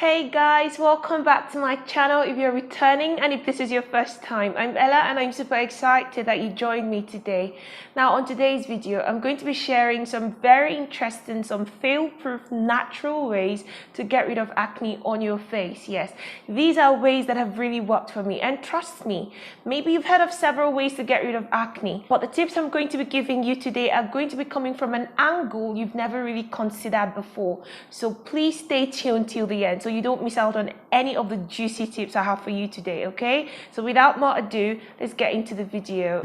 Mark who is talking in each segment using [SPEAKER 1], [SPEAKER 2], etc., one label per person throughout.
[SPEAKER 1] Hey guys, welcome back to my channel if you're returning and if this is your first time. I'm Ella and I'm super excited that you joined me today. Now on today's video, I'm going to be sharing some very interesting, some fail-proof natural ways to get rid of acne on your face. Yes, these are ways that have really worked for me, and trust me, maybe you've heard of several ways to get rid of acne, but the tips I'm going to be giving you today are going to be coming from an angle you've never really considered before. So please stay tuned till the end so you don't miss out on any of the juicy tips I have for you today, okay? So without more ado, let's get into the video.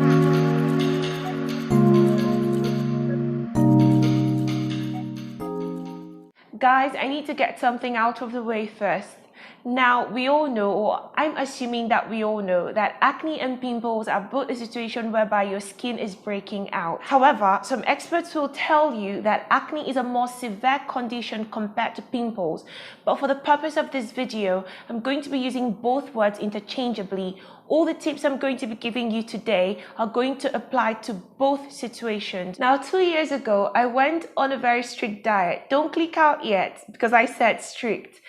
[SPEAKER 1] Guys, I need to get something out of the way first. Now, we all know, or I'm assuming that we all know, that acne and pimples are both a situation whereby your skin is breaking out. However, some experts will tell you that acne is a more severe condition compared to pimples. But for the purpose of this video, I'm going to be using both words interchangeably. All the tips I'm going to be giving you today are going to apply to both situations. Now, 2 years ago, I went on a very strict diet. Don't click out yet because I said strict.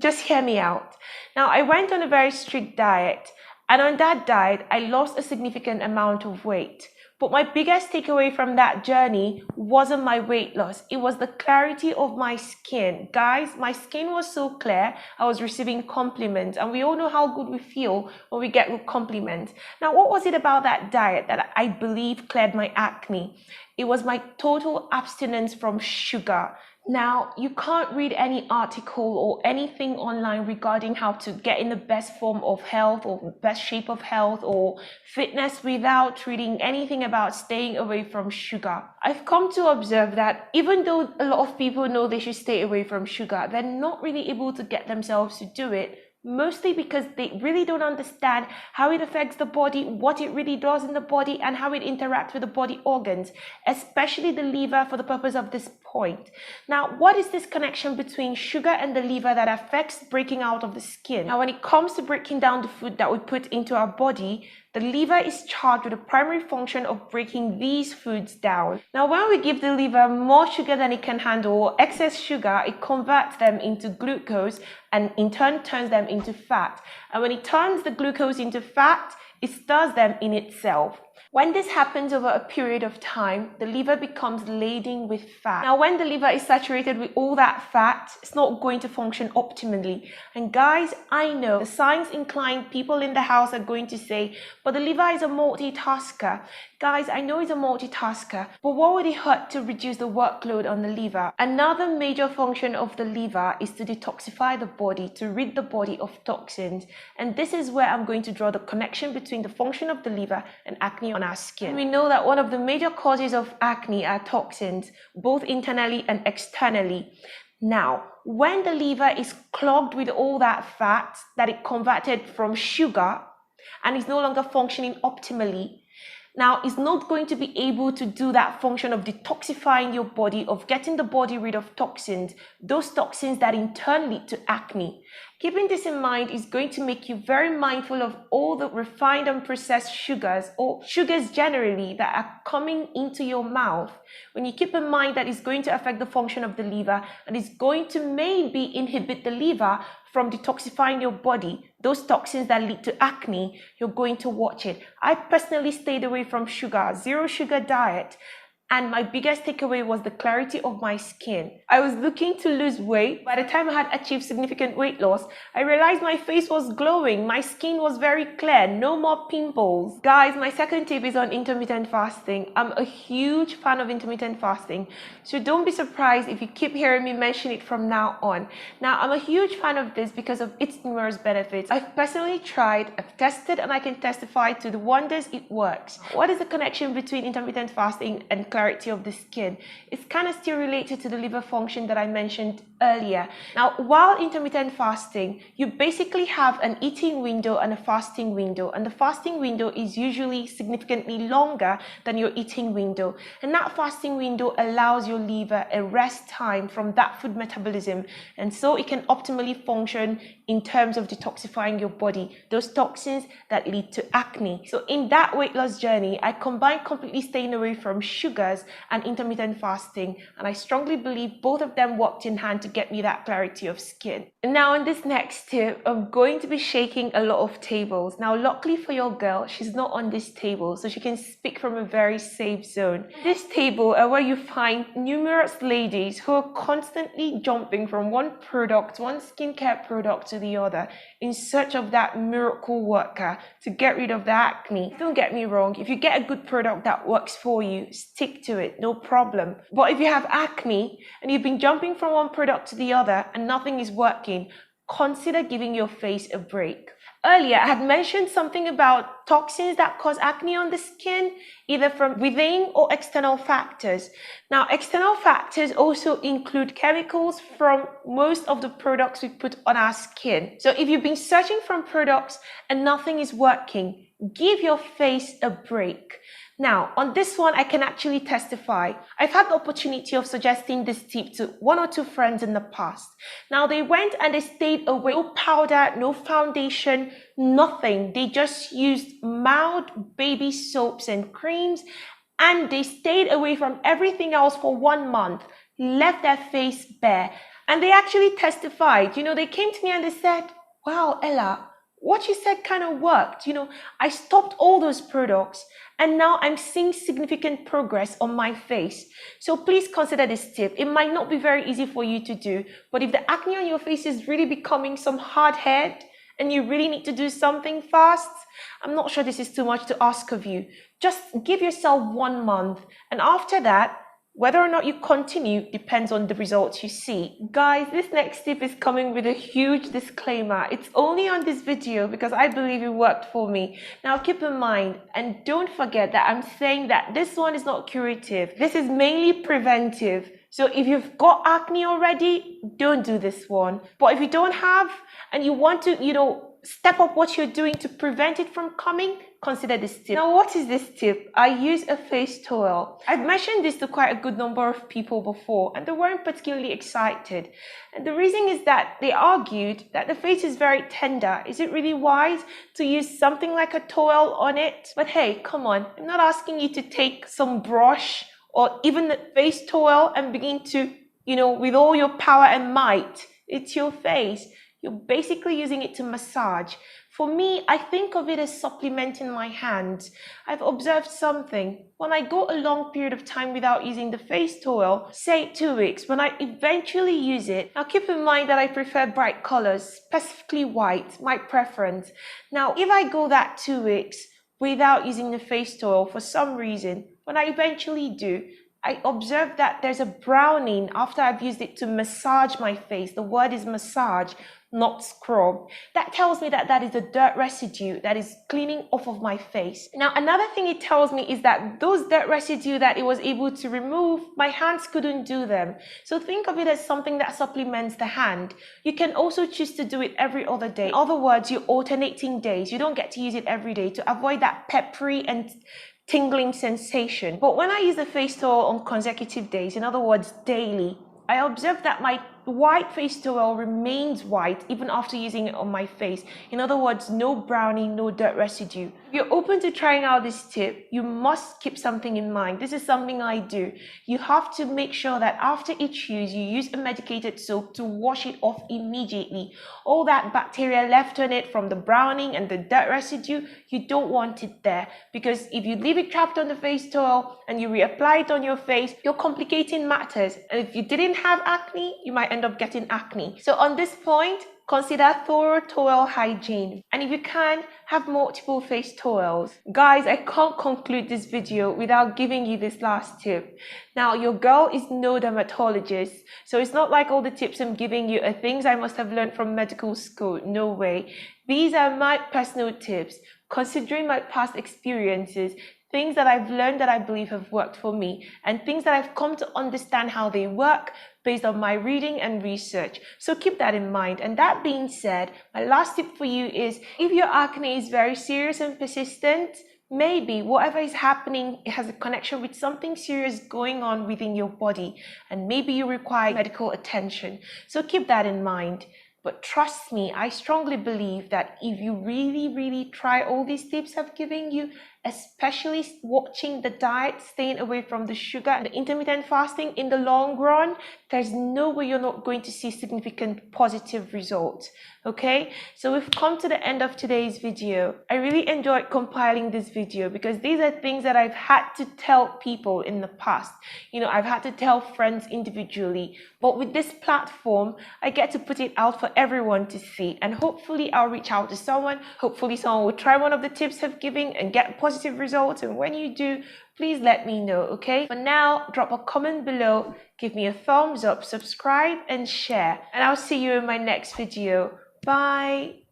[SPEAKER 1] Just hear me out. Now, I went on a very strict diet, and on that diet, I lost a significant amount of weight. But my biggest takeaway from that journey wasn't my weight loss. It was the clarity of my skin. Guys, my skin was so clear, I was receiving compliments, and we all know how good we feel when we get compliments. Now, what was it about that diet that I believe cleared my acne? It was my total abstinence from sugar. Now, you can't read any article or anything online regarding how to get in the best form of health or best shape of health or fitness without reading anything about staying away from sugar. I've come to observe that even though a lot of people know they should stay away from sugar, they're not really able to get themselves to do it. Mostly because they really don't understand how it affects the body, what it really does in the body, and how it interacts with the body organs, especially the liver for the purpose of this point. Now, what is this connection between sugar and the liver that affects breaking out of the skin? Now, when it comes to breaking down the food that we put into our body, the liver is charged with the primary function of breaking these foods down. Now, when we give the liver more sugar than it can handle, or excess sugar, it converts them into glucose and in turn turns them into fat. And when it turns the glucose into fat, it stores them in itself. When this happens over a period of time, the liver becomes laden with fat. Now, when the liver is saturated with all that fat, it's not going to function optimally. And guys, I know the science-inclined people in the house are going to say, but the liver is a multitasker. Guys, I know it's a multitasker, but what would it hurt to reduce the workload on the liver? Another major function of the liver is to detoxify the body, to rid the body of toxins. And this is where I'm going to draw the connection between the function of the liver and acne on our skin. And we know that one of the major causes of acne are toxins, both internally and externally. Now, when the liver is clogged with all that fat that it converted from sugar and is no longer functioning optimally, now, it's not going to be able to do that function of detoxifying your body, of getting the body rid of toxins, those toxins that in turn lead to acne. Keeping this in mind is going to make you very mindful of all the refined and processed sugars, or sugars generally, that are coming into your mouth. When you keep in mind that it's going to affect the function of the liver and it's going to maybe inhibit the liver from detoxifying your body, those toxins that lead to acne, you're going to watch it. I personally stayed away from sugar, zero sugar diet. And my biggest takeaway was the clarity of my skin. I was looking to lose weight. By the time I had achieved significant weight loss, I realized my face was glowing. My skin was very clear. No more pimples. Guys, my second tip is on intermittent fasting. I'm a huge fan of intermittent fasting. So don't be surprised if you keep hearing me mention it from now on. Now, I'm a huge fan of this because of its numerous benefits. I've personally tried, I've tested, and I can testify to the wonders it works. What is the connection between intermittent fasting and clarity of the skin? It's kind of still related to the liver function that I mentioned earlier. Now, while intermittent fasting, you basically have an eating window and a fasting window, and the fasting window is usually significantly longer than your eating window, and that fasting window allows your liver a rest time from that food metabolism, and so it can optimally function in terms of detoxifying your body, those toxins that lead to acne. So in that weight loss journey, I combined completely staying away from sugar sugars and intermittent fasting, and I strongly believe both of them worked in hand to get me that clarity of skin. And now in this next tip, I'm going to be shaking a lot of tables. Now luckily for your girl, she's not on this table, so she can speak from a very safe zone. This table are where you find numerous ladies who are constantly jumping from one skincare product to the other in search of that miracle worker to get rid of the acne. Don't get me wrong, if you get a good product that works for you, stick to it, no problem. But if you have acne and you've been jumping from one product to the other and nothing is working, consider giving your face a break. Earlier, I had mentioned something about toxins that cause acne on the skin, either from within or external factors. Now, external factors also include chemicals from most of the products we put on our skin. So if you've been searching for products and nothing is working, give your face a break. Now, on this one, I can actually testify. I've had the opportunity of suggesting this tip to 1 or 2 friends in the past. Now, they went and they stayed away. No powder, no foundation, nothing. They just used mild baby soaps and creams, and they stayed away from everything else for 1 month, left their face bare. And they actually testified. They came to me and they said, "Wow, Ella, what you said kind of worked. I stopped all those products and now I'm seeing significant progress on my face." So please consider this tip. It might not be very easy for you to do, but if the acne on your face is really becoming some hard head and you really need to do something fast, I'm not sure this is too much to ask of you. Just give yourself 1 month, and after that, whether or not you continue depends on the results you see. Guys, this next tip is coming with a huge disclaimer. It's only on this video because I believe it worked for me. Now keep in mind, and don't forget that I'm saying that this one is not curative. This is mainly preventive. So if you've got acne already, don't do this one. But if you don't have and you want to, step up what you're doing to prevent it from coming, consider this tip. Now, what is this tip? I use a face toil. I've mentioned this to quite a good number of people before, and they weren't particularly excited. And the reason is that they argued that the face is very tender. Is it really wise to use something like a toil on it? But hey, come on. I'm not asking you to take some brush or even the face toil and begin to, with all your power and might. It's your face. You're basically using it to massage. For me, I think of it as supplementing my hands. I've observed something. When I go a long period of time without using the face toil, say 2 weeks, when I eventually use it, now keep in mind that I prefer bright colors, specifically white, my preference. Now, if I go that 2 weeks without using the face toil for some reason, when I eventually do, I observe that there's a browning after I've used it to massage my face. The word is massage, not scrub. That tells me that that is a dirt residue that is cleaning off of my face. Now, another thing it tells me is that those dirt residue that it was able to remove, my hands couldn't do them. So think of it as something that supplements the hand. You can also choose to do it every other day. In other words, you're alternating days. You don't get to use it every day to avoid that peppery and tingling sensation. But when I use the face toil on consecutive days, in other words, daily, I observe that my white face toil remains white even after using it on my face. In other words, no browning, no dirt residue. If you're open to trying out this tip, you must keep something in mind. This is something I do. You have to make sure that after each use, you use a medicated soap to wash it off immediately. All that bacteria left on it from the browning and the dirt residue, you don't want it there, because if you leave it trapped on the face toil and you reapply it on your face, you're complicating matters. And if you didn't have acne, you might end up getting acne. So on this point, consider thorough toil hygiene. And if you can, have multiple face toils. Guys, I can't conclude this video without giving you this last tip. Now, your girl is no dermatologist, so it's not like all the tips I'm giving you are things I must have learned from medical school. No way. These are my personal tips, considering my past experiences, things that I've learned that I believe have worked for me, and things that I've come to understand how they work based on my reading and research. So keep that in mind. And that being said, my last tip for you is, if your acne is very serious and persistent, maybe whatever is happening, it has a connection with something serious going on within your body, and maybe you require medical attention. So keep that in mind. But trust me, I strongly believe that if you really, really try all these tips I've given you especially watching the diet, staying away from the sugar and the intermittent fasting, in the long run, there's no way you're not going to see significant positive results. Okay, so we've come to the end of today's video. I really enjoyed compiling this video because these are things that I've had to tell people in the past. I've had to tell friends individually, but with this platform, I get to put it out for everyone to see, and hopefully I'll reach out to someone. Hopefully someone will try one of the tips I've given and get positive results, and when you do, please let me know. Okay, for now, drop a comment below, give me a thumbs up, subscribe and share, and I'll see you in my next video. Bye.